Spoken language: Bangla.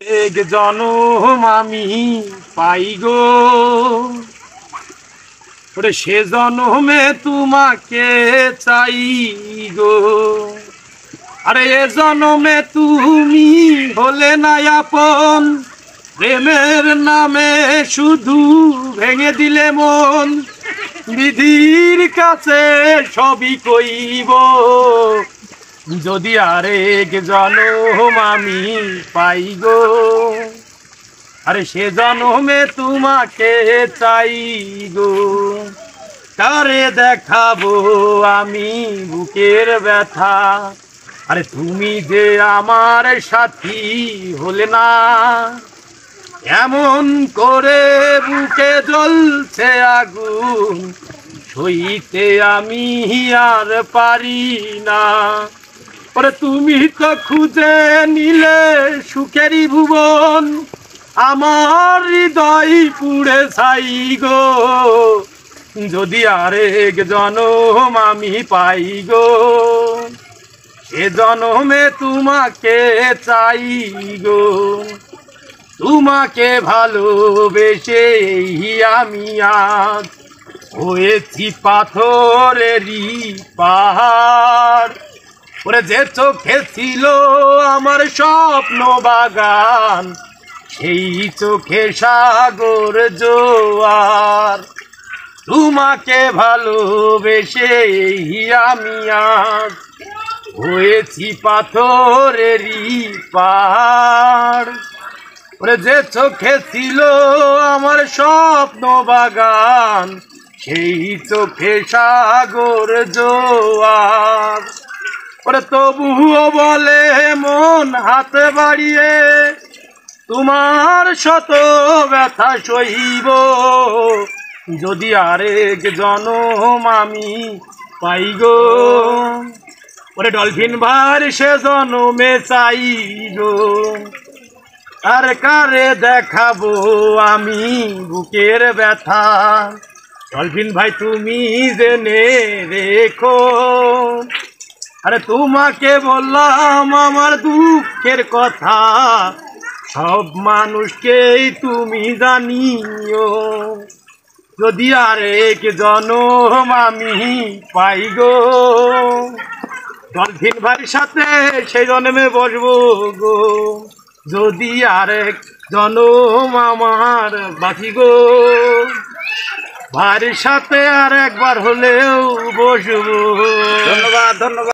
এক জনম আমি পাই গো, ওরে সে জনমে তোমাকে চাই গো। আরে এ জনমে তুমি হলে না আপন, প্রেমের নামে শুধু ভেঙে দিলে মন। বিধির কাছে সবই কইব, যদি আরেক জনম আমি পাই গো। আরে সে জনমে তোমাকে চাই গো। কারে দেখাবো আমি বুকের ব্যথা, আরে তুমি যে আমার সাথী হলে না। এমন করে বুকে জ্বলছে আগুন, সইতে আমি আর পারি না। ওরে তুমি তো খুঁজে নিলে সুখেরই ভুবন, আমার হৃদয় পুড়ে ছাই গো। যদি আরেক জনম আমি পাই গো, সে জনমে তোমাকে চাই গো। তোমাকে ভালোবেসে আমি আজ হয়েছি পাথরেরই পাহাড়। ওরে যে চোখে ছিল আমার স্বপ্ন বাগান, সেই চোখে সাগর জোয়ার। তোমাকে ভালোবেসে আমি আজ হয়েছি পাথরেরই পাহাড়। ওরে যে চোখে ছিল আমার স্বপ্ন বাগান, সেই চোখে সাগর জোয়ার। ওরে তবুও বলে মন হাতে বাড়িয়ে, তোমার শত ব্যথা সইব, যদি আরেক জনম আমি পাই গো। ওরে ডলফিন ভার সে জনমে চাই গো। আর কারে দেখাবো আমি বুকের ব্যথা, ডলফিন ভাই তুমি জেনে রেখো। আরে তোমাকে বললাম আমার দুঃখের কথা, সব মানুষকেই তুমি জানিও, যদি আরেক জনম আমি পাই গো। ডলফিন ভাইয়ের সাথে সেই জন্মে বসবো গো, যদি আরেক জনম আমার বাঁচি গো। ভাইয়ের সাথে আর একবার হলেও বসবো। ধন্যবাদ ধন্যবাদ।